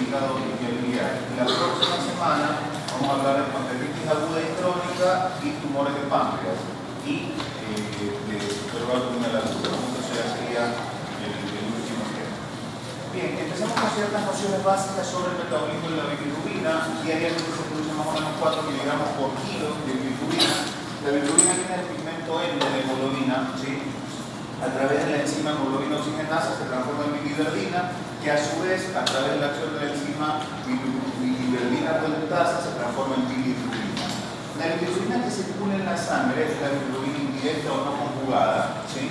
hígado y vía biliar. La próxima semana vamos a hablar de pancreatitis aguda y crónica y tumores de páncreas y de supraabdominal agudo. Entonces ya sería el último tema. Bien, empezamos con ciertas nociones básicas sobre el metabolismo de la bilirrubina. Diariamente se produce más o menos 4 miligramos por kilo de bilirrubina. La bilirrubina tiene el pigmento N de hemoglobina, ¿sí? A través de la enzima hemoglobina oxigenasa se transforma en biliverdina, que a su vez, a través de la acción de la enzima biliverdina reductasa, se transforma en bilirrubina. La bilirrubina que circula en la sangre es la bilirrubina indirecta o no conjugada, ¿sí?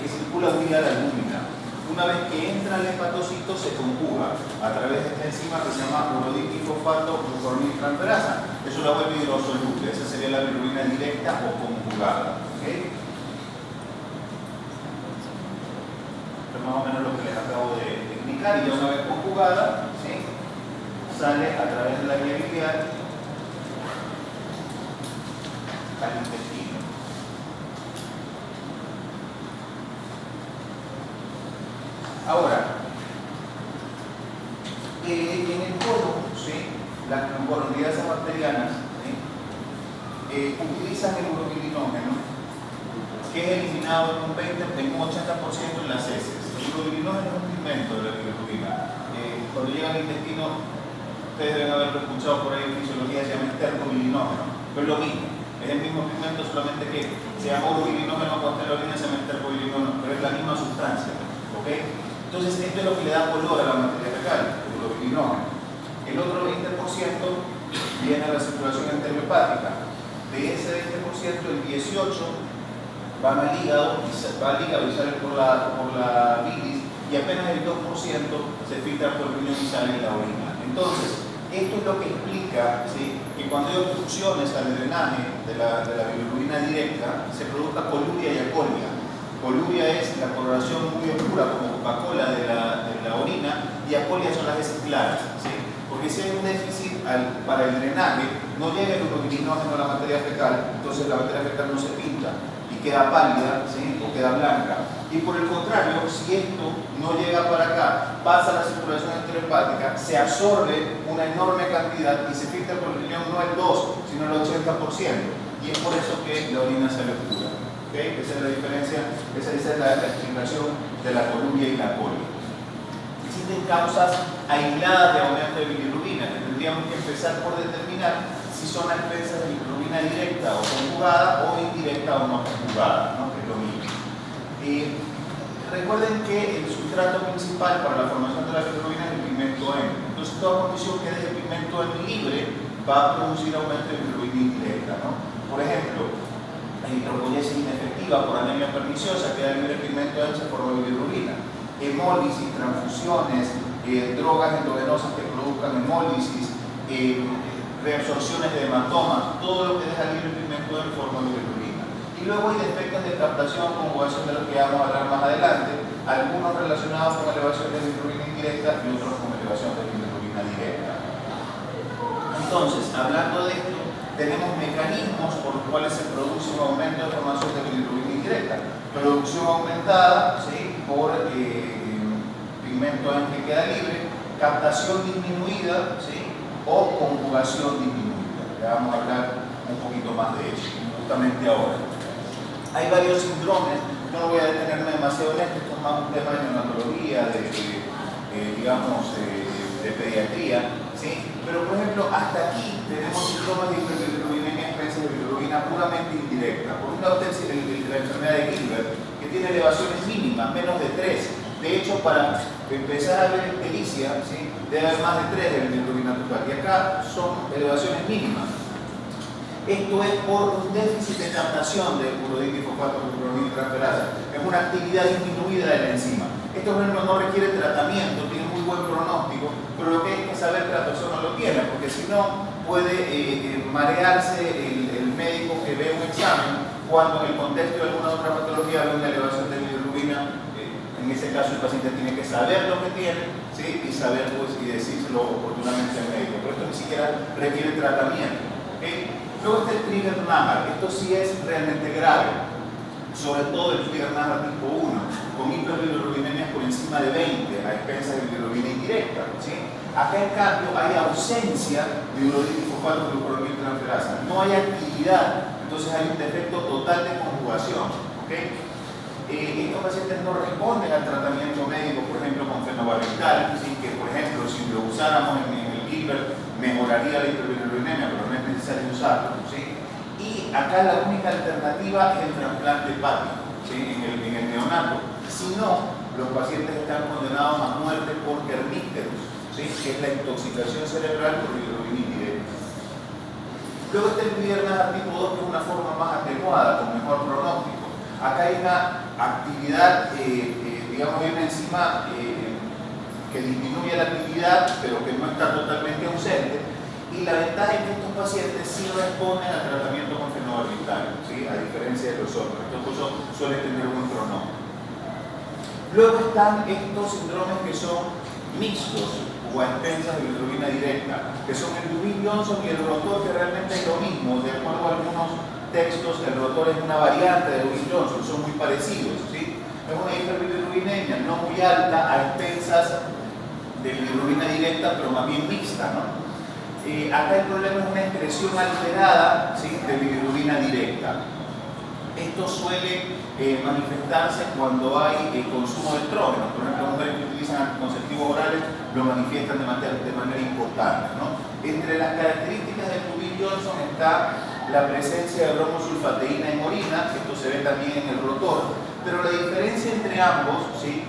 Que circula vía la albúmina. Una vez que entra al hepatocito, se conjuga a través de esta enzima que se llama urodipifosfato glucoroniltransferasa. Eso la vuelve hidrosoluble. Esa sería la bilirrubina directa o conjugada, ¿okay? Más o menos lo que les acabo de explicar, y ya una vez conjugada, ¿sí? Sale a través de la vía biliar al intestino. Ahora, en el colon, ¿sí? Las glucoronidasas bacterianas, ¿sí? Utilizan el urobilinógeno, que es eliminado en un 80% en las heces. El urobilinógeno es un pigmento de la bilirrubina. Cuando llega al intestino, ustedes deben haberlo escuchado por ahí en fisiología, se llama estercobilinógeno, pero es lo mismo, es el mismo pigmento, solamente que se llama urobilinógeno, cuando en la orina se llama estercobilinógeno, pero es la misma sustancia, ¿ok? Entonces esto es lo que le da color a la materia fecal, el urobilinógeno. El otro 20% viene a la circulación enterohepática. De ese 20%, el 18% van al hígado y sale por la bilis, y apenas el 2% se filtra por el riñón y sale en la orina. Entonces, esto es lo que explica, ¿sí? Que cuando hay obstrucciones al drenaje de la bilirrubina directa, se produzca coluria y acolia. Coluria es la coloración muy oscura, como Coca-Cola de la orina, y acolia son las heces claras, ¿sí? Porque si hay un déficit para el drenaje, no llega el urobilinógeno a la materia fecal, entonces la materia fecal no se pinta y queda pálida, ¿sí? O queda blanca. Y por el contrario, si esto no llega para acá, pasa a la circulación enterohepática, se absorbe una enorme cantidad y se filtra por el riñón no el 2, sino el 80%. Y es por eso que la orina sale oscura. ¿Okay? Esa es la diferencia, esa es la explicación de la coluria y la colia. Existen causas aisladas de aumento de bilirrubina, que tendríamos que empezar por determinar si son a expensas de bilirrubina directa o conjugada o indirecta o no conjugada, ¿no? Que es lo mismo. Recuerden que el sustrato principal para la formación de la bilirrubina es el pigmento N. Entonces, toda condición que deje pigmento N libre va a producir aumento de bilirrubina indirecta, ¿no? Por ejemplo, la hidrocolasa inefectiva por anemia perniciosa, queda libre el pigmento N, se forma bilirrubina. Hemólisis, transfusiones, drogas endovenosas que produzcan hemólisis, reabsorciones de hematomas, todo lo que deja libre el pigmento en forma de bilirrubina. Y luego hay defectos de captación, conjugación, de los que vamos a hablar más adelante, algunos relacionados con elevación de bilirrubina indirecta y otros con elevación de bilirrubina directa. Entonces, hablando de esto, tenemos mecanismos por los cuales se produce un aumento de formación de bilirrubina indirecta. Producción aumentada, ¿sí? Por pigmento en que queda libre, captación disminuida, ¿sí? O conjugación disminuida. Ya vamos a hablar un poquito más de eso, justamente ahora. Hay varios síndromes, no voy a detenerme demasiado en esto, esto es más un tema de neonatología, de pediatría, ¿sí? Pero por ejemplo, hasta aquí tenemos síndromes de hiperbilirubinemia, especies de bilirrubina puramente indirecta. Por un lado, la enfermedad de Gilbert, que tiene elevaciones mínimas, menos de 3. De hecho, para empezar a ver ictericia, ¿sí? Debe haber más de 3 de bilirrubina total, y acá son elevaciones mínimas. Esto es por un déficit de captación de urodipifosfato glucoroniltransferasa. Es una actividad disminuida de la enzima. Esto no requiere tratamiento, tiene muy buen pronóstico, pero lo que hay que saber que la persona lo tiene, porque si no puede marearse el médico que ve un examen cuando en el contexto de alguna otra patología ve una elevación de bilirrubina. En ese caso el paciente tiene que saber lo que tiene, ¿sí? Y saber, pues, y decírselo oportunamente al médico, pero esto ni siquiera requiere tratamiento, ¿okay? Luego está el Crigler-Najjar. Esto sí es realmente grave, sobre todo el Crigler-Najjar tipo 1, con hiperbilirrubinemia por encima de 20 a expensas de bilirrubina indirecta. ¿sí? Acá en cambio hay ausencia de urodilfosfato glucuronil transferasa, no hay actividad, entonces hay un defecto total de conjugación, ¿okay? Estos pacientes no responden al tratamiento médico, por ejemplo con fenobarbital, ¿sí? Que por ejemplo si lo usáramos en el Gilbert mejoraría la hiperbilirubinemia, pero no es necesario usarlo, ¿sí? Y acá la única alternativa es el trasplante hepático, ¿sí? en el neonato. Si no, los pacientes están condenados a muerte por kernípteros, ¿sí? Que es la intoxicación cerebral por bilirrubina indirecta. Luego está el Widder-Najac tipo 2, que es una forma más atenuada, con mejor pronóstico. Acá hay una actividad, digamos, hay una enzima que disminuye la actividad, pero que no está totalmente ausente. Y la ventaja es que estos pacientes sí responden al tratamiento con fenobarbital, ¿sí? A diferencia de los otros. Estos suelen tener un pronóstico. Luego están estos síndromes que son mixtos o a expensas de bilirrubina directa, que son el Lubin-Johnson y el rotor, que realmente es lo mismo. De acuerdo a algunos textos, el rotor es una variante de Lubin-Johnson, son muy parecidos, ¿sí? Es una hiperbilirrubinemia no muy alta a expensas de bilirrubina directa, pero más bien mixta, ¿no? Acá el problema es una excreción alterada, ¿sí? De bilirrubina directa. Esto suele manifestarse cuando hay consumo de estrógenos. Por ejemplo, mujeres que utilizan anticonceptivos orales lo manifiestan de manera importante, ¿no? Entre las características del Lubin-Johnson está la presencia de bromosulfateína en orina, esto se ve también en el rotor, pero la diferencia entre ambos, ¿sí?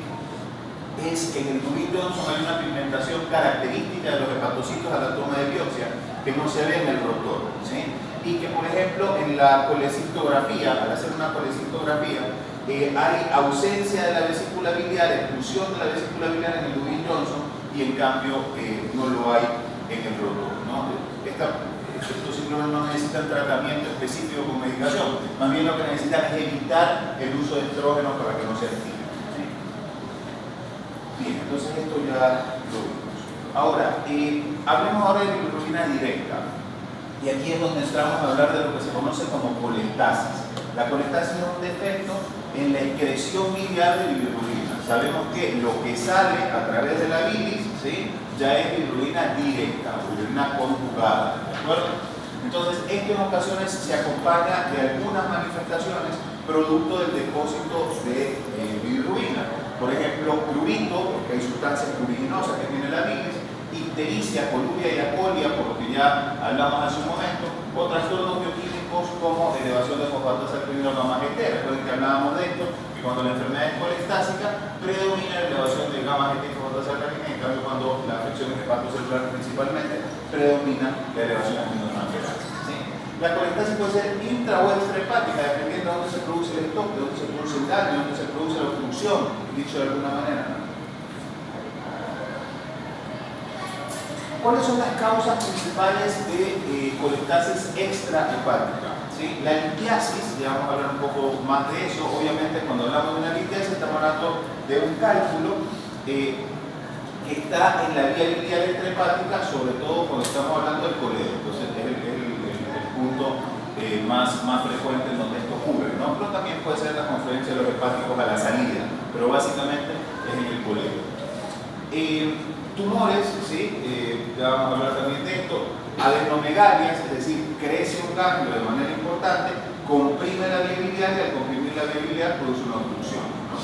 Es que en el Lubin-Johnson hay una pigmentación característica de los hepatocitos a la toma de biopsia que no se ve en el rotor, ¿sí? Y que por ejemplo en la colecistografía, al hacer una colecistografía, hay ausencia de la vesícula biliar, exclusión de la vesícula biliar en el Lubin-Johnson y en cambio no lo hay en el rotor, ¿no? Estos síndromes no necesitan tratamiento específico con medicación, más bien lo que necesitan es evitar el uso de estrógenos para que no se activen. Bien, entonces esto ya lo vimos. Ahora, hablemos ahora de bilirrubina directa. Y aquí es donde entramos a hablar de lo que se conoce como colestasis. La colestasis es un defecto en la excreción biliar de bilirrubina. Sabemos que lo que sale a través de la bilis, ¿sí? Ya es bilirrubina directa, bilirrubina conjugada, ¿de acuerdo? Entonces, esto en ocasiones se acompaña de algunas manifestaciones producto del depósito de bilirrubina. Por ejemplo, prurito, porque hay sustancias pruriginosas que tiene la bilis, ictericia, coluria y acolia, por lo que ya hablamos hace un momento, o trastornos bioquímicos como elevación de fosfatasa gamma GT. Recuerden que hablábamos de esto, que cuando la enfermedad es colestásica, predomina la elevación de gamma GT y fosfatasa, en cambio cuando la afección es hepatocelular principalmente, predomina la elevación de aminotransferasa. ¿Sí? La colestasis puede ser intra o extrahepática, dependiendo de dónde se produce el stop, de dónde se produce el daño, de dónde se produce la obstrucción, dicho de alguna manera. ¿Cuáles son las causas principales de colestasis extrahepática? ¿Sí? La litiasis, ya vamos a hablar un poco más de eso. Obviamente, cuando hablamos de una litiasis, estamos hablando de un cálculo que está en la vía biliar extrahepática, sobre todo cuando estamos hablando del coledo. Entonces, es el punto más frecuente en donde esto ocurre, ¿no? Pero también puede ser la confluencia de los hepáticos a la salida, pero básicamente es en el coledo. Tumores, ¿sí? Ya vamos a hablar también de esto. Adenomegalias, es decir, crece un ganglio de manera importante, comprime la vía biliar y al comprimir la vía biliar produce una obstrucción, ¿no?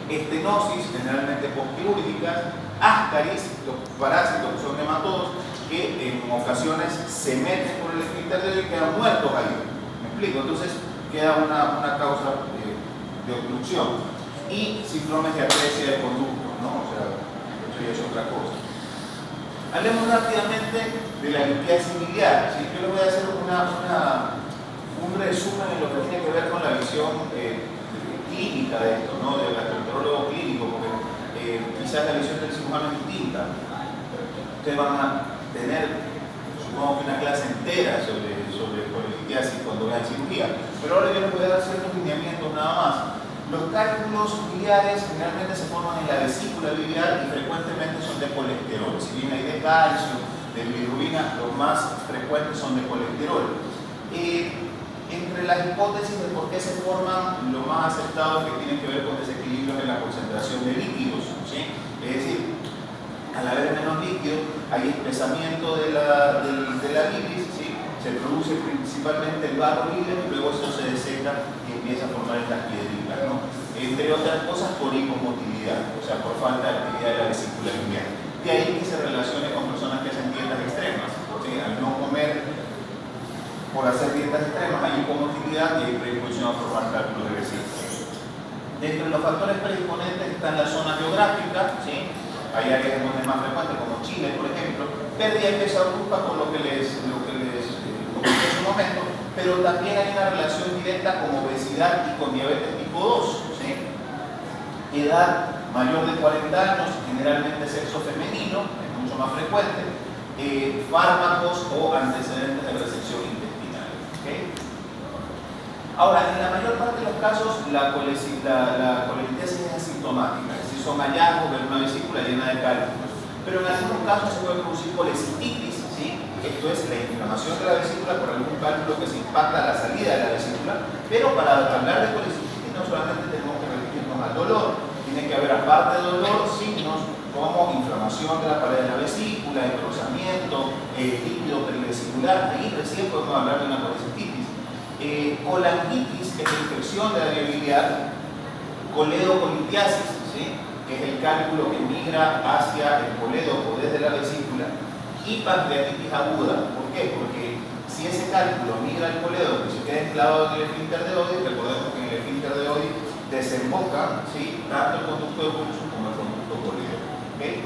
Estenosis, generalmente postquirúrgicas. Ascaris, los parásitos que son nematodos, que en ocasiones se meten por el esfínter y quedan muertos ahí. ¿Me explico? Entonces queda una causa de obstrucción. Y síndromes de atresia de conducto, ¿no? O sea, eso ya es otra cosa. Hablemos rápidamente de la litiasis biliar, ¿sí? Yo les voy a hacer un resumen en lo que tiene que ver con la visión clínica de esto, ¿no? Del gastroenterólogo clínico, porque quizás la visión del cirujano es distinta. Ustedes van a tener, supongo que una clase entera sobre litiasis cuando vean cirugía, pero ahora yo les voy a dar ciertos lineamientos nada más. Los cálculos biliares generalmente se forman en la vesícula biliar y frecuentemente son de colesterol. Si bien hay de calcio, de bilirrubina, los más frecuentes son de colesterol. Entre las hipótesis de por qué se forman, lo más aceptado es que tienen que ver con desequilibrios en la concentración de líquidos, ¿sí? Es decir, Al haber menos líquido, hay espesamiento de la bilis, ¿sí? Se produce principalmente el barro libre y luego eso se deseca y empieza a formar estas piedritas, ¿no? Entre otras cosas por hipomotilidad, o sea, por falta de actividad de la vesícula biliar. De ahí que se relacione con personas que hacen dietas extremas, ¿sí? Al no comer por hacer dietas extremas hay hipomotilidad y hay predisposición a formar cálculos de vesícula. Dentro de los factores predisponentes está la zona geográfica, ¿sí? Hay áreas donde es más frecuente, como Chile, por ejemplo, pérdida de peso brusca, por lo que les comenté en su momento, pero también hay una relación directa con obesidad y con diabetes tipo 2, ¿sí? Edad mayor de 40 años, generalmente sexo femenino, es mucho más frecuente, fármacos o antecedentes de resección intestinal, ¿okay? Ahora, en la mayor parte de los casos, la colelitiasis es asintomática, es decir, son hallazgos de una vesícula llena de cálculos. Pero en algunos casos se puede producir colecistitis, ¿sí? Esto es la inflamación de la vesícula por algún cálculo que se impacta a la salida de la vesícula. Pero para hablar de colecistitis no solamente tenemos que referirnos al dolor, tiene que haber, aparte del dolor, signos como inflamación de la pared de la vesícula, engrosamiento, líquido perivesicular. Ahí recién podemos hablar de una colecistitis. Colangitis, que es la infección de la vía biliar, coledocolitiasis, ¿sí? Que es el cálculo que migra hacia el coledo o desde la vesícula, y pancreatitis aguda. ¿Por qué? Porque si ese cálculo migra al coledo y se queda enclavado en el esfínter de Oddi, recordemos que en el esfínter de Oddi desemboca, ¿sí? Tanto el conducto de Wilson como el conducto coledo. ¿Okay?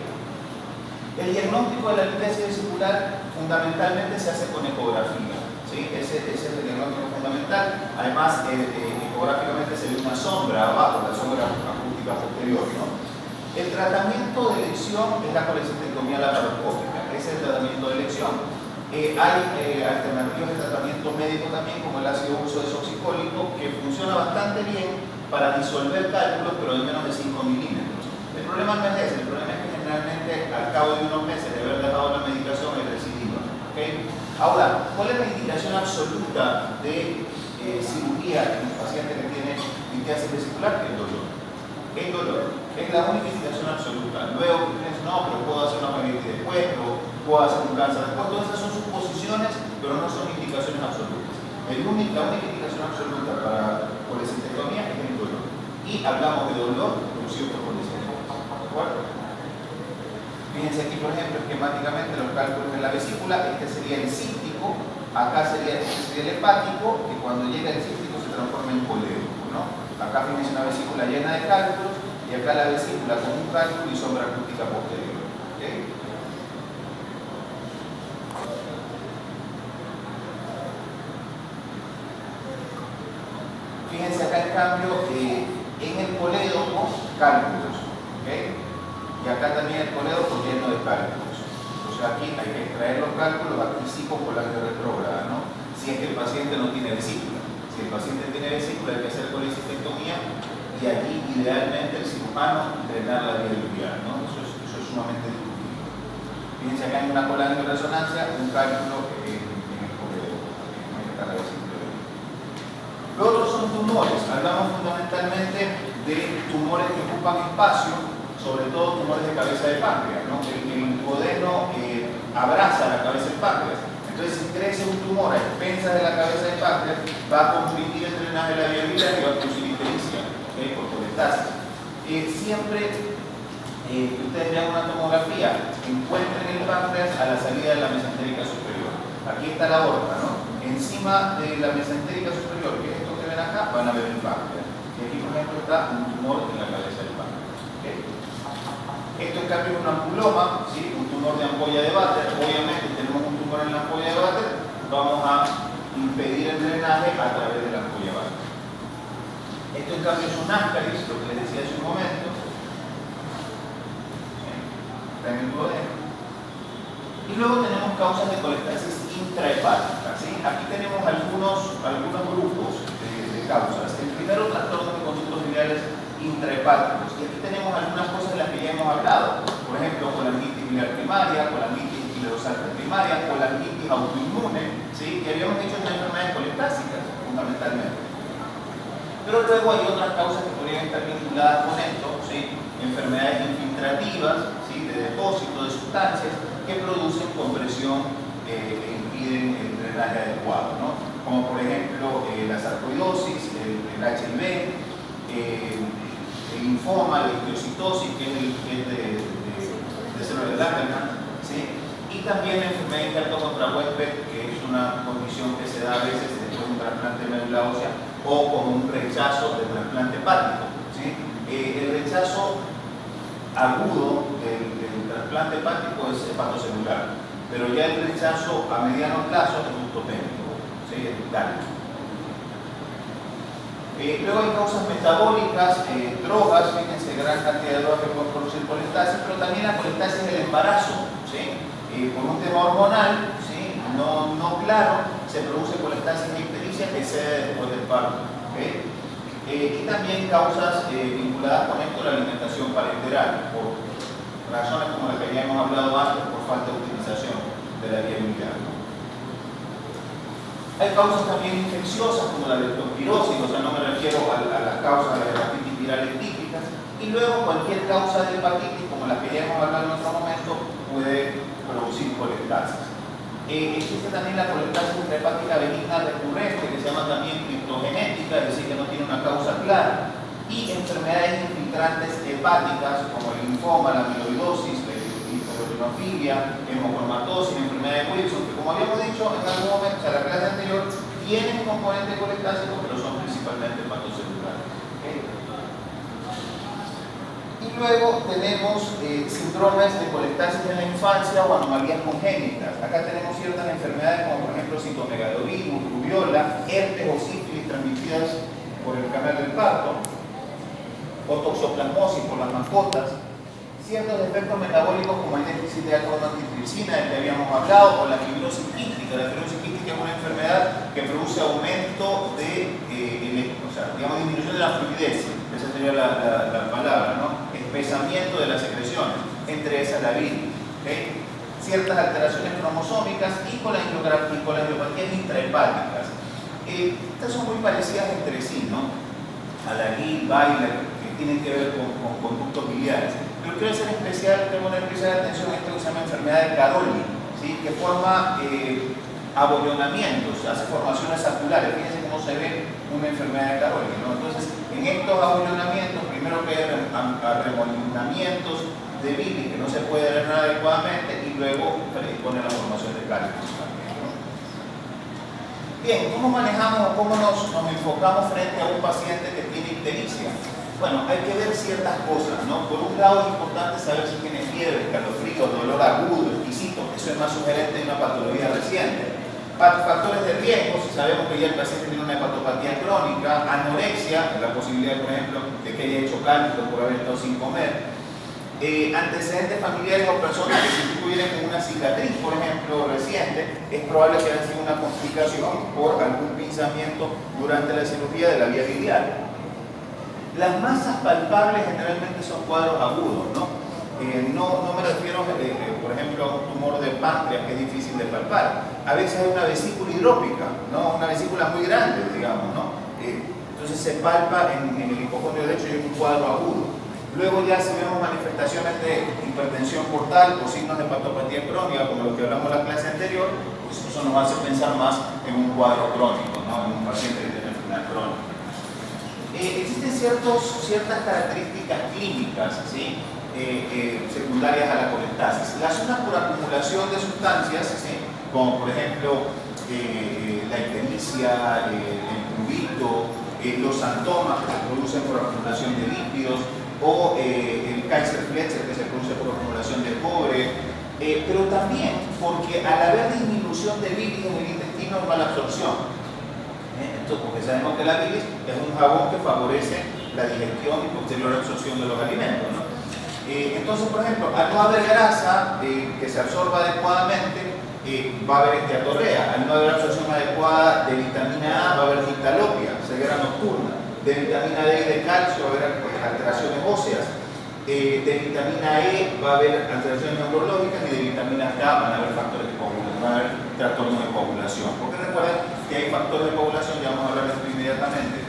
El diagnóstico de la litiasis vesicular fundamentalmente se hace con ecografía. ¿Sí? Ese es el diagnóstico fundamental. Además, ecográficamente se ve una sombra abajo, la sombra acústica posterior, ¿no? El tratamiento de elección es la colecistectomía laparoscópica. Ese es el tratamiento de elección. Hay alternativas de tratamiento médico también, como el ácido uso desoxicólico, que funciona bastante bien para disolver cálculos, pero de menos de 5 milímetros. El problema no es ese, el problema es que generalmente al cabo de unos meses de haber dejado la medicación es recidiva. ¿Okay? Ahora, ¿cuál es la indicación absoluta de cirugía en un paciente que tiene litiasis vesicular? El dolor. El dolor es la única indicación absoluta. Luego, no, pero puedo hacer una parálisis después, pero puedo hacer un cáncer después. Todas esas son suposiciones, pero no son indicaciones absolutas. La única indicación absoluta para colecistectomía es el dolor. Y hablamos de dolor producido por colecistectomía. ¿De acuerdo? Fíjense aquí, por ejemplo, esquemáticamente los cálculos de la vesícula. Este sería el cístico, acá sería el hepático, que cuando llega el cístico se transforma en colédoco, ¿no? Acá fíjense una vesícula llena de cálculos y acá la vesícula con un cálculo y sombra acústica posterior. ¿Okay? Fíjense acá en cambio en el colédoco cálculos. ¿Okay? Y acá también el colédoco lleno de cálculos. O sea, aquí hay que extraer los cálculos, aquí sí con colagio retrógrada, ¿no? Si es que el paciente no tiene vesícula. Si el paciente tiene vesícula, hay que hacer colecistectomía y allí idealmente el cirujano drenar la vía biliar, ¿no? Eso es sumamente discutible. Fíjense acá en una colágeno de resonancia, un cálculo en el colédoco, en está la vesícula. Los otros son tumores. Hablamos fundamentalmente de tumores que ocupan espacio, sobre todo tumores de cabeza de páncreas, ¿no? El duodeno abraza la cabeza del páncreas. Entonces, si crece un tumor a expensas de la cabeza del páncreas, va a comprimir el drenaje de la vía biliar y va a producir ictericia, ¿okay? Por colestasis. Siempre que ustedes vean una tomografía, encuentren el páncreas a la salida de la mesentérica superior. Aquí está la aorta, ¿no? Encima de la mesentérica superior, que es esto que ven acá, van a ver el páncreas. Y aquí, por ejemplo, está un tumor en la cabeza del páncreas. ¿Okay? Esto en cambio es un ampuloma, ¿sí? Un tumor de ampolla de Vater. Obviamente tenemos un tumor en la ampolla de Vater, vamos a impedir el drenaje a través de la ampolla de Vater. Esto en cambio es un ascaris, lo que les decía hace un momento. Está en el duodeno. Y luego tenemos causas de colestasis intrahepática, ¿sí? Aquí tenemos algunos grupos de causas. El primero, trastorno de conductos biliares intrahepáticos. Y aquí tenemos algunas cosas de las que ya hemos hablado. Por ejemplo, colangitis biliar primaria, colangitis pilosantes primaria, colangitis autoinmune, ¿sí? Que habíamos dicho en las enfermedades colestásicas, fundamentalmente. Pero luego hay otras causas que podrían estar vinculadas con esto, ¿sí? Enfermedades infiltrativas, ¿sí? ¿sí? De depósito de sustancias que producen compresión e impiden el drenaje adecuado, ¿no? Como por ejemplo la sarcoidosis, el HIV, el linfoma, la histiocytosis, que es de células de Langerhans, ¿sí? Y también la enfermedad de injerto contra huésped, que es una condición que se da a veces después de un trasplante de médula ósea o como un rechazo de trasplante hepático, ¿sí? El rechazo agudo del trasplante hepático es hepatocelular, pero ya el rechazo a mediano plazo es ductopénico, ¿sí? Es vital. Luego hay causas metabólicas, drogas, fíjense, gran cantidad de drogas que pueden producir colestasis, pero también la colestasis del embarazo, ¿sí? Por un tema hormonal, ¿sí? no claro, se produce colestasis ictericia que cede después del parto, ¿okay? Y también causas vinculadas con esto, la alimentación parenteral, por razones como las que ya hemos hablado antes, por falta de utilización de la vía biliar. Hay causas también infecciosas como la leptospirosis, o sea, no me refiero a las causas de las hepatitis virales típicas, y luego cualquier causa de hepatitis, como las que ya hemos hablado en otro momento, puede producir colestasis. Existe también la colestasis intrahepática benigna recurrente, que se llama también criptogenética, es decir, que no tiene una causa clara, y enfermedades infiltrantes hepáticas como el linfoma, la amiloidosis, la hiperurinofilia, hemocromatosis, la enfermedad de Wilson, que como habíamos dicho en algún momento, o sea, la clase anterior, tienen componente colestásico, pero son principalmente hepatocelulares. ¿Okay? Y luego tenemos síndromes de colestasis en la infancia o anomalías congénitas. Acá tenemos ciertas enfermedades como por ejemplo citomegalovirus, rubiola, herpes o sífilis transmitidas por el canal del parto, o toxoplasmosis por las mascotas, ciertos defectos metabólicos como el déficit de alfa-1-antitripsina del que habíamos hablado, o la fibrosis quística. La fibrosis quística es una enfermedad que produce aumento de, o sea, digamos, disminución de la fluidez, esa sería la palabra, ¿no? Espesamiento de las secreciones, entre esas la bilis, ¿okay? Ciertas alteraciones cromosómicas y colangiopatía intrahepáticas. Estas son muy parecidas entre sí, ¿no? A la GIL, Bailler, que tienen que ver con conductos biliares. Pero quiero hacer especial, tengo una especial atención a esto que se llama enfermedad de Caroli, ¿sí? Que forma abollonamientos, hace formaciones circulares. Fíjense cómo se ve una enfermedad de Caroli, ¿no? Entonces, en estos abollonamientos, primero que hay arremolinamientos de bilis que no se puede drenar adecuadamente y luego pone la formación de cálculos también, ¿no? Bien, ¿cómo manejamos o cómo nos enfocamos frente a un paciente que tiene ictericia? Bueno, hay que ver ciertas cosas, ¿no? Por un lado es importante saber si tiene fiebre, escalofríos, dolor agudo, exquisito, eso es más sugerente de una patología reciente. Factores de riesgo, si sabemos que ya el paciente tiene una hepatopatía crónica, anorexia, la posibilidad, por ejemplo, de que haya hecho cálculos por haber estado sin comer, antecedentes familiares o personas que si tuvieran una cicatriz, por ejemplo, reciente, es probable que haya sido una complicación por algún pinzamiento durante la cirugía de la vía biliar. Las masas palpables generalmente son cuadros agudos, ¿no? No me refiero, por ejemplo, a un tumor de páncreas que es difícil de palpar. A veces hay una vesícula hidrópica, ¿no? Una vesícula muy grande, digamos, ¿no? Entonces se palpa en el hipocondrio derecho y es un cuadro agudo. Luego ya si vemos manifestaciones de hipertensión portal o signos de hepatopatía crónica, como lo que hablamos en la clase anterior, pues eso nos hace pensar más en un cuadro crónico, ¿no? En un paciente que tiene enfermedad crónica. Existen ciertas características clínicas, ¿sí? Secundarias a la colestasis. Las unas por acumulación de sustancias, ¿sí? Como por ejemplo la ictericia, el prurito, los santomas que se producen por acumulación de lípidos, o el Kaiser-Fletcher que se produce por acumulación de cobre, pero también porque al haber disminución de bilis en el intestino hay mala absorción. Entonces, porque sabemos que la bilis es un jabón que favorece la digestión y posterior absorción de los alimentos, ¿no? Entonces, por ejemplo, al no haber grasa que se absorba adecuadamente, va a haber esteatorrea. Al no haber absorción adecuada de vitamina A, va a haber dictalopia, ceguera nocturna. De vitamina D y de calcio va a haber alteraciones óseas. De vitamina E va a haber alteraciones neurológicas y de vitamina K van a haber factores de coagulación, van a haber trastornos de coagulación. Porque recuerden que hay factores de coagulación, ya vamos a hablar de esto inmediatamente,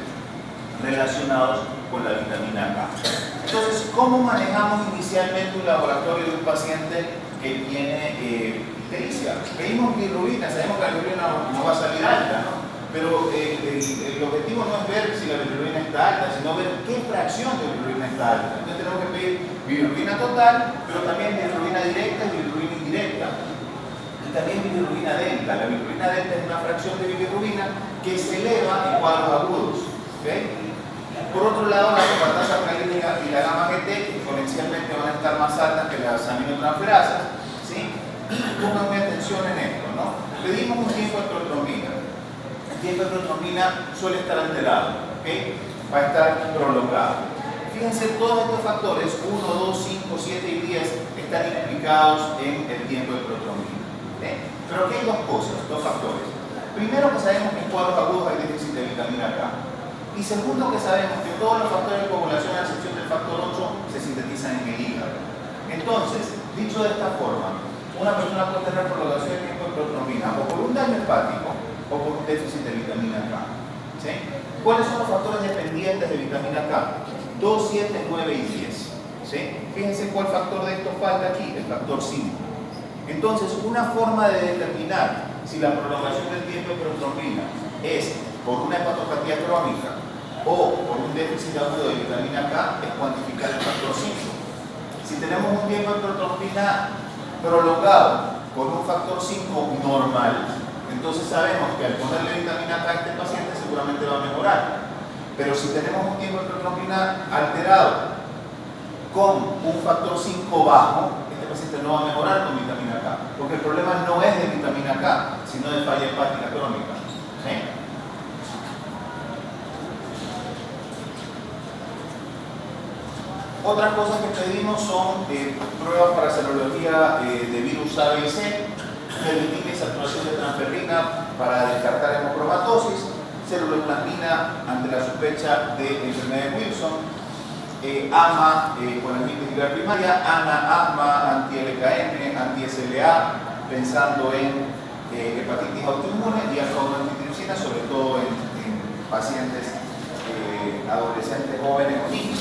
relacionados con la vitamina K. Entonces, ¿cómo manejamos inicialmente un laboratorio de un paciente que tiene ictericia? Pedimos bilirrubina, sabemos que la bilirrubina no va a salir alta, ¿no? Pero el objetivo no es ver si la bilirrubina está alta, sino ver qué fracción de bilirrubina está alta. Entonces tenemos que pedir bilirrubina total, pero también bilirrubina directa y bilirrubina indirecta. Y también bilirrubina delta. La bilirrubina delta es una fracción de bilirrubina que se eleva en cuadros agudos. ¿Okay? Por otro lado, la fosfatasa alcalina y la gamma GT exponencialmente van a estar más altas que las aminotransferasas, ¿sí? Y pónganme atención en esto, ¿no? Pedimos un tiempo de protrombina. El tiempo de protrombina suele estar alterado, ¿okay? Va a estar prolongado. Fíjense, todos estos factores, 1, 2, 5, 7 y 10, están implicados en el tiempo de protrombina. ¿Okay? Pero aquí hay dos cosas, dos factores. Primero, que sabemos que en cuadros agudos hay déficit de vitamina K. Y segundo, que sabemos que todos los factores de coagulación, a excepción del factor 8, se sintetizan en el hígado. Entonces, dicho de esta forma, una persona puede tener prolongación de tiempo de protrombina o por un daño hepático o por un déficit de vitamina K. ¿Sí? ¿Cuáles son los factores dependientes de vitamina K? 2, 7, 9 y 10. ¿Sí? Fíjense cuál factor de estos falta aquí, el factor 5. Entonces, una forma de determinar si la prolongación del tiempo de protrombina es por una hepatopatía crónica o por un déficit agudo de vitamina K, es cuantificar el factor 5. Si tenemos un tiempo de protrombina prolongado con un factor 5 normal, entonces sabemos que al ponerle vitamina K a este paciente seguramente va a mejorar. Pero si tenemos un tiempo de protrombina alterado con un factor 5 bajo, este paciente no va a mejorar con vitamina K, porque el problema no es de vitamina K, sino de falla hepática crónica. ¿Sí? Otras cosas que pedimos son pruebas para serología de virus A, B y C, ferritina y saturación de transferrina para descartar hemocromatosis, ceruloplasmina ante la sospecha de enfermedad de Wilson, AMA con antiviral primaria, ANA-ASMA, anti-LKM, anti-SLA, pensando en hepatitis autoinmune y alfa-1-antitripsina, sobre todo en pacientes adolescentes, jóvenes o niños.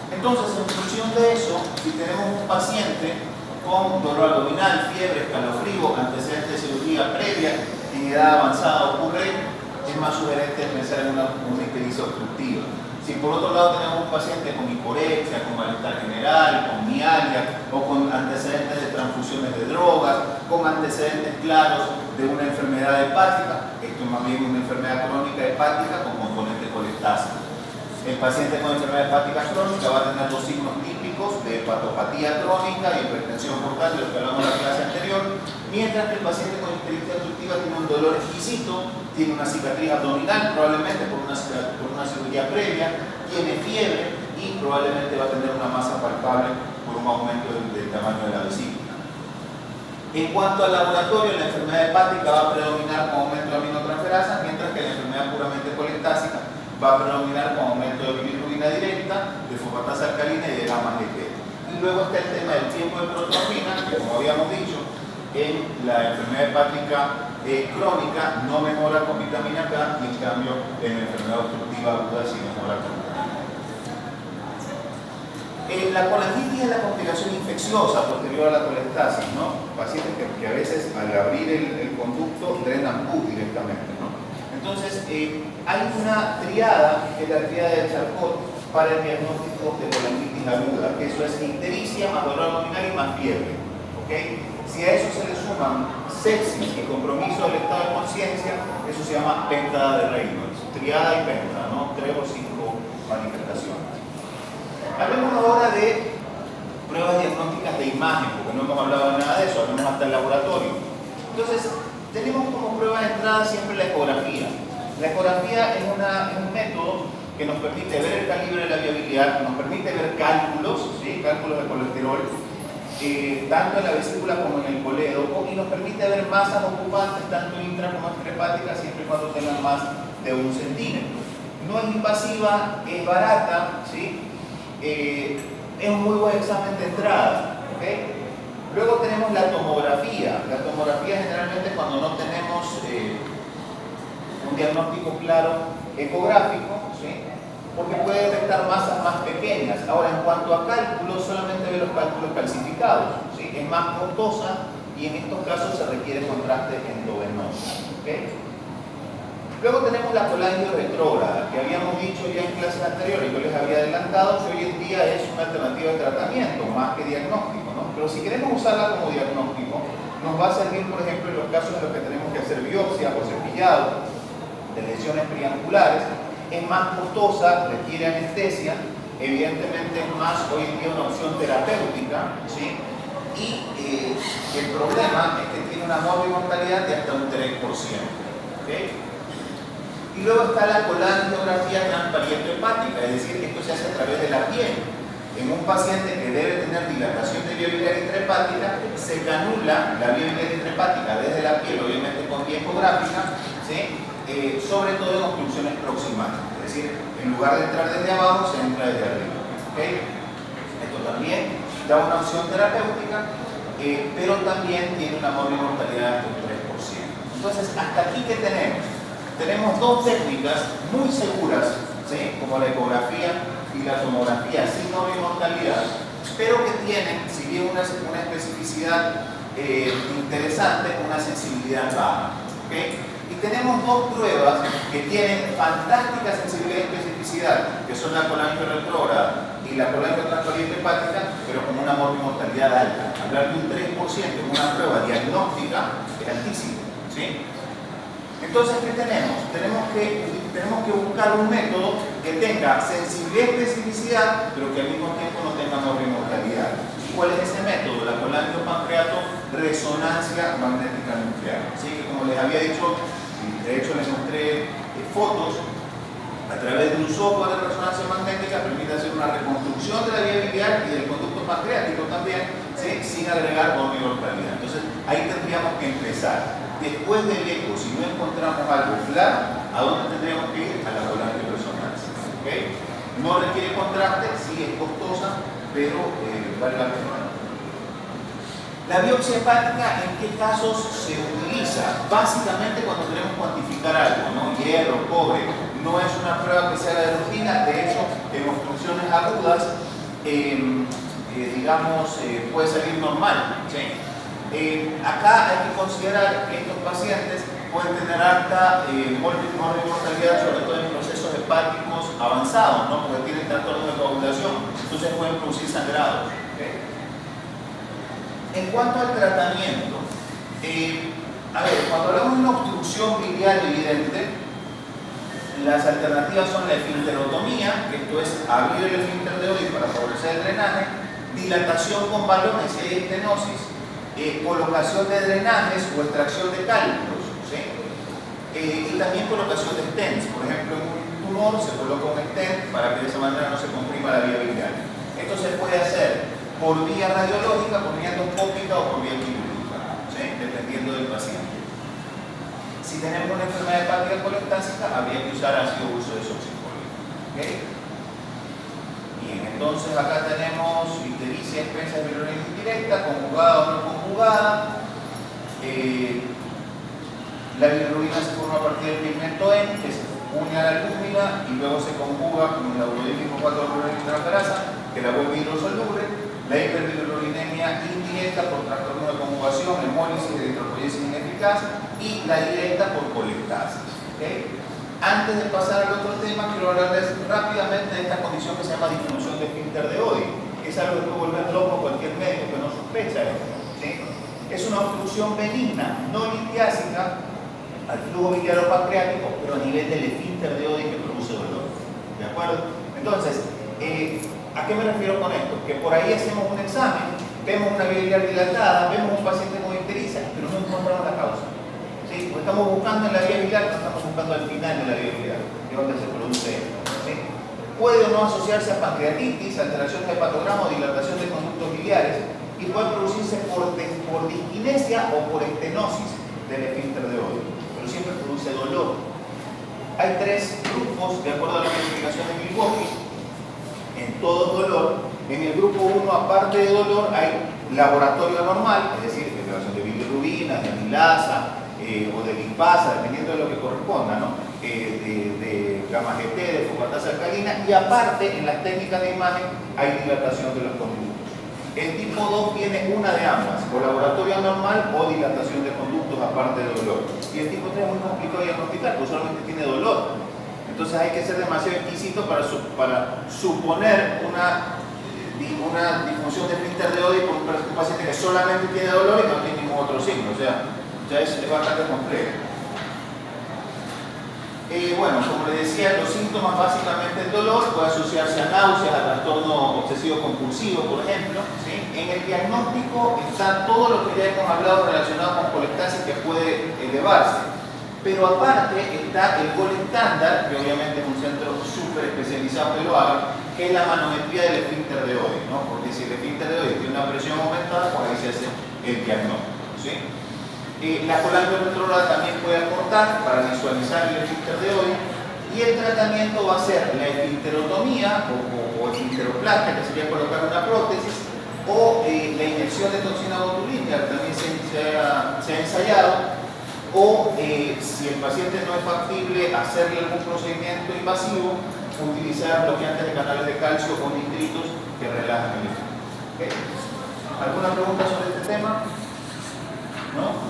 Entonces, en función de eso, si tenemos un paciente con dolor abdominal, fiebre, escalofrío, antecedentes de cirugía previa, en edad avanzada ocurre, es más sugerente pensar en una ictericia obstructiva. Si por otro lado tenemos un paciente con hiporexia, con malestar general, con mialgia o con antecedentes de transfusiones de drogas, con antecedentes claros de una enfermedad hepática, esto es más bien una enfermedad crónica hepática con componente colectásico. El paciente con enfermedad hepática crónica va a tener los signos típicos de hepatopatía crónica y hipertensión portal, de lo que hablamos en la clase anterior, mientras que el paciente con ictericia obstructiva tiene un dolor exquisito, tiene una cicatriz abdominal, probablemente por una cirugía previa, tiene fiebre y probablemente va a tener una masa palpable por un aumento del tamaño de la vesícula. En cuanto al laboratorio, la enfermedad hepática va a predominar con aumento de aminotransferasas, mientras que la enfermedad puramente colectásica va a predominar con aumento de bilirrubina directa, de fosfatasa alcalina y de gamma GT. Y luego está el tema del tiempo de protrombina, que como habíamos dicho, en la enfermedad hepática crónica no mejora con vitamina K y en cambio en la enfermedad obstructiva aguda sí mejora con vitamina K. La colangitis es la complicación infecciosa posterior a la colestasis, ¿no? Pacientes que a veces al abrir el conducto drenan pus directamente, ¿no? Entonces, hay una triada, que es la triada de Charcot, para el diagnóstico de colangitis aguda, que eso es ictericia más dolor abdominal y más fiebre. ¿Okay? Si a eso se le suman sepsis y compromiso del estado de conciencia, eso se llama pentada de Reynolds, triada y pentada, ¿no? 3 o 5 manifestaciones. Hablemos ahora de pruebas diagnósticas de imagen, porque no hemos hablado de nada de eso, hablamos hasta el laboratorio. Entonces, tenemos como prueba de entrada siempre la ecografía. La ecografía es un método que nos permite ver el calibre de la viabilidad, nos permite ver cálculos, ¿sí? Cálculos de colesterol, tanto en la vesícula como en el colédoco, y nos permite ver masas ocupantes tanto intra como extrahepáticas siempre y cuando tengan más de 1 centímetro. No es invasiva, es barata, ¿sí? Es un muy buen examen de entrada. ¿Okay? Luego tenemos la tomografía. La tomografía generalmente cuando no tenemos un diagnóstico claro ecográfico, ¿sí? porque puede detectar masas más pequeñas. Ahora, en cuanto a cálculos, solamente ve los cálculos calcificados, ¿sí? Es más costosa y en estos casos se requiere contraste endovenoso, ¿okay? Luego tenemos la colangio retrógrada, que habíamos dicho ya en clases anteriores, yo les había adelantado que hoy en día es una alternativa de tratamiento más que diagnóstico, ¿no? Pero si queremos usarla como diagnóstico, nos va a servir, por ejemplo, en los casos en los que tenemos que hacer biopsia o cepillado de lesiones preanculares. Es más costosa, requiere anestesia, evidentemente es más hoy en día una opción terapéutica, ¿sí? Y el problema es que tiene una morbimortalidad de hasta un 3%, ¿okay? Y luego está la colangiografía transparieto-hepática, es decir, esto se hace a través de la piel. En un paciente que debe tener dilatación de vía biliar intrahepática, se canula la vía biliar intrahepática desde la piel, obviamente con vía ecográfica, ¿sí? Sobre todo en obstrucciones proximales. Es decir, en lugar de entrar desde abajo, se entra desde arriba. ¿Okay? Esto también da una opción terapéutica, pero también tiene una morbimortalidad de un 3%. Entonces, hasta aquí, ¿qué tenemos? Tenemos dos técnicas muy seguras, ¿sí? Como la ecografía y la tomografía sin morbimortalidad, pero que tienen, si bien una especificidad interesante, una sensibilidad baja, ¿okay? Y tenemos dos pruebas que tienen fantástica sensibilidad y especificidad, que son la colangio retrógrada y la colangio transparente hepática, pero con una morbimortalidad alta. Hablar de un 3% en una prueba diagnóstica es altísimo, ¿sí? Entonces, ¿qué tenemos? Tenemos que buscar un método que tenga sensibilidad y especificidad, pero que al mismo tiempo no tenga morbimortalidad. ¿Y cuál es ese método? La colangiopancreato resonancia magnética nuclear. Así que, como les había dicho, de hecho les mostré fotos, a través de un software de resonancia magnética permite hacer una reconstrucción de la vía biliar y del conducto pancreático también, ¿sí? Sin agregar morbimortalidad. Entonces, ahí tendríamos que empezar. Después del eco, si no encontramos algo claro, ¿a dónde tendríamos que ir? A la colangioresonancia. ¿Okay? No requiere contraste, sí es costosa, pero vale la pena. La biopsia hepática, ¿en qué casos se utiliza? Básicamente cuando queremos cuantificar algo, ¿no? Hierro, cobre. No es una prueba que se haga de rutina, de hecho, en obstrucciones agudas, digamos, puede salir normal, ¿sí? Acá hay que considerar que estos pacientes pueden tener alta morbimortalidad, sobre todo en procesos hepáticos avanzados, ¿no? Porque tienen trastornos de coagulación, entonces pueden producir sangrados. ¿Okay? En cuanto al tratamiento, a ver, cuando hablamos de una obstrucción biliar evidente, las alternativas son la esfinterotomía, que esto es abrir el esfínter de Oddi para favorecer el drenaje, dilatación con balones si hay estenosis, colocación de drenajes o extracción de cálculos, ¿sí? Y también colocación de stents. Por ejemplo, en un tumor se coloca un stent para que de esa manera no se comprima la vía biliar. Esto se puede hacer por vía radiológica, por vía endoscópica o por vía quirúrgica, ¿sí? Dependiendo del paciente. Si tenemos una enfermedad hepática colestásica, habría que usar ácido uso desoxicólico. ¿Okay? Bien, entonces acá tenemos ictericia expensa de bilirrubina indirecta, conjugada o no conjugada. La bilirrubina se forma a partir del pigmento N, que se une a la albúmina y luego se conjuga con la urodílico 4-bilirrubitransferasa, que la vuelve hidrosoluble. La hiperbilirrubinemia indirecta por trastorno de conjugación, hemólisis de eritropoyesis ineficaz, y la directa por colestasis. ¿Okay? Antes de pasar al otro tema, quiero hablarles rápidamente de esta condición que se llama disfunción de esfínter de Oddi, que es algo que puede volver loco a cualquier médico que no sospecha esto, ¿sí? Es una obstrucción benigna, no litiásica, al flujo biliar pancreático, pero a nivel del esfínter de Oddi que produce dolor. ¿De acuerdo? Entonces, ¿a qué me refiero con esto? Que por ahí hacemos un examen, vemos una vía biliar dilatada, vemos un paciente con ictericia, pero no encontramos la causa. ¿Sí? Pues estamos buscando en la vía biliar, no estamos buscando al final de la vía biliar, de donde se produce esto. ¿Sí? Puede o no asociarse a pancreatitis, alteración de hepatograma o dilatación de conductos biliares, y puede producirse por disquinesia o por estenosis del esfínter de Oddi, pero siempre produce dolor. Hay tres grupos, de acuerdo a la clasificación de Milwaukee, en todo dolor. En el grupo 1, aparte de dolor, hay laboratorio normal, es decir, elevación de bilirrubina, de amilasa, o de lipasa, dependiendo de lo que corresponda, ¿no? De gamma GT, de fosfatasa alcalina, y aparte en las técnicas de imagen hay dilatación de los conductos. El tipo 2 tiene una de ambas, o laboratorio anormal o dilatación de conductos aparte de dolor. Y el tipo 3 es muy complicado de diagnosticar, pues solamente tiene dolor. Entonces hay que ser demasiado exquisito para suponer una disfunción de esfínter de Oddi por un paciente que solamente tiene dolor y no tiene ningún otro signo. O sea, ya es bastante complejo. Bueno, como les decía, los síntomas básicamente el dolor puede asociarse a náuseas, a trastorno obsesivo compulsivo, por ejemplo, ¿sí? En el diagnóstico está todo lo que ya hemos hablado relacionado con colestasis que puede elevarse. Pero aparte está el gol estándar, que obviamente es un centro súper especializado que lo haga, que es la manometría del esfínter de Oddi, ¿no? Porque si el esfínter de Oddi tiene una presión aumentada, pues ahí se hace el diagnóstico, ¿sí? La colágeno retrógrada también puede aportar para visualizar el esfínter de Oddi, y el tratamiento va a ser la esfinterotomía o esfinteroplastia, que sería colocar una prótesis, o la inyección de toxina botulínica, que también se ha ensayado, o si el paciente no es factible hacerle algún procedimiento invasivo, utilizar bloqueantes de canales de calcio o nitritos que relajan el esfínter. ¿Okay? ¿Alguna pregunta sobre este tema? ¿No?